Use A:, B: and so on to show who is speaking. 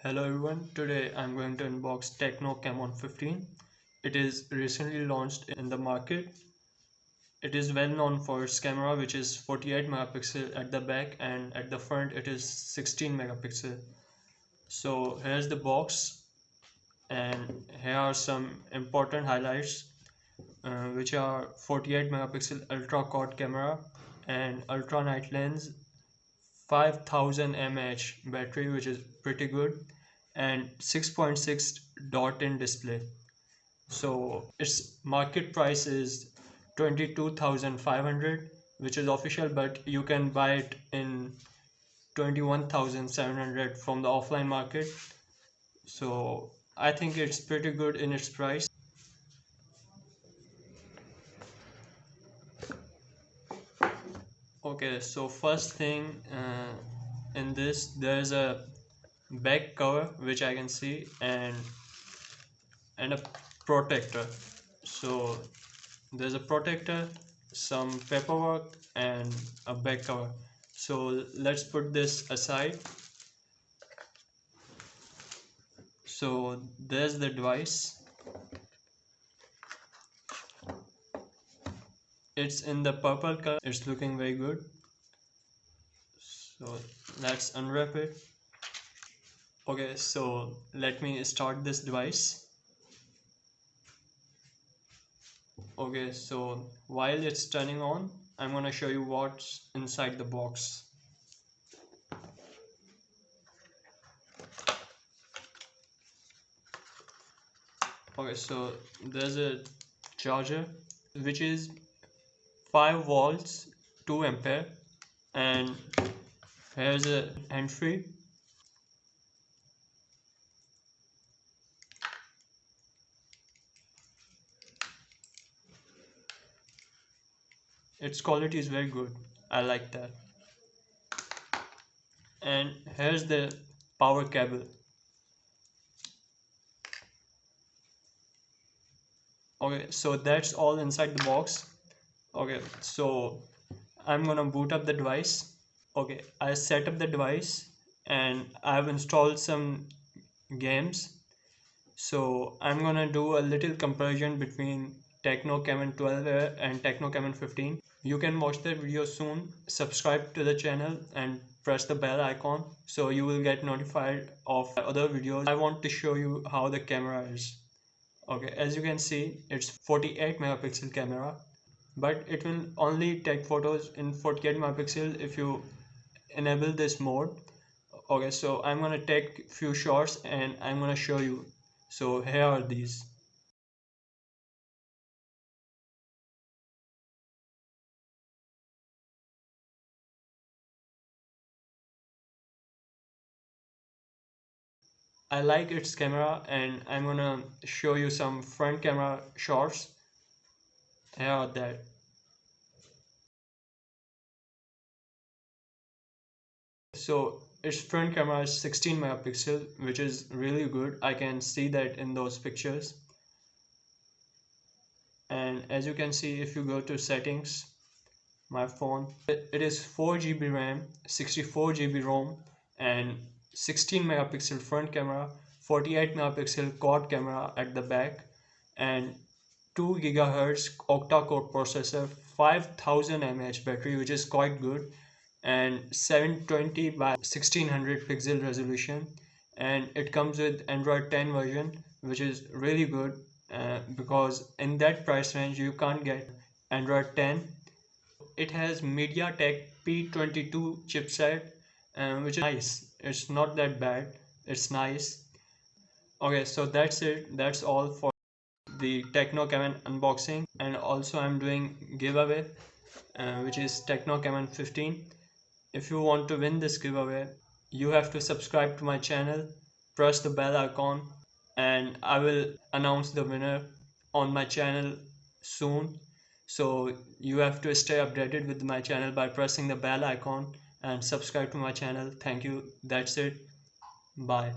A: Hello everyone, today I'm going to unbox Tecno Camon 15. It is recently launched in the market. It is well known for its camera, which is 48 megapixel at the back, and at the front it is 16 megapixel. So here's the box, and here are some important highlights, which are 48 megapixel ultra quad camera and ultra night lens, 5000 mAh battery, which is pretty good, and 6.6 dot in display. So its market price is 22,500, which is official, but you can buy it in 21,700 from the offline market. So I think it's pretty good in its price. Okay, so first thing, in this there's a back cover which I can see, and a protector. So there's a protector, some paperwork, and a back cover. So let's put this aside. So there's the device. It's in the purple color. It's looking very good. So let's unwrap it. Okay, so let me start this device. Okay, so while it's turning on, I'm gonna show you what's inside the box. Okay, so there's a charger which is 5 volts, 2 ampere, and here's a hand-free. Its quality is very good. I like that. And here's the power cable. Okay, so that's all inside the box. Okay, so I'm gonna boot up the device. Okay, I set up the device and I've installed some games. So I'm gonna do a little comparison between Tecno Camon 12 and Tecno Camon 15. You can watch the video soon. Subscribe to the channel and press the bell icon so you will get notified of other videos. I want to show you how the camera is. Okay, as you can see, it's 48 megapixel camera, but it will only take photos in 48 megapixel if you enable this mode. Okay, so I'm gonna take few shots and I'm gonna show you. So here are these. I like its camera, and I'm gonna show you some front camera shots. Here are that. So its front camera is 16 megapixel, which is really good. I can see that in those pictures. And as you can see, if you go to settings, my phone, it is 4 GB RAM, 64 GB ROM, and 16 megapixel front camera, 48 megapixel quad camera at the back, and 2 gigahertz octa-core processor, 5000 mAh battery, which is quite good, and 720 by 1600 pixel resolution. And it comes with Android 10 version, which is really good, because in that price range you can't get Android 10. It has MediaTek P22 chipset, which is nice. It's not that bad, it's nice. Okay, so that's it. That's all for the Tecno Camon unboxing. And also I'm doing giveaway, which is Tecno Camon 15. If you want to win this giveaway, you have to subscribe to my channel, press the bell icon, and I will announce the winner on my channel soon. So you have to stay updated with my channel by pressing the bell icon and subscribe to my channel. Thank you. That's it. Bye.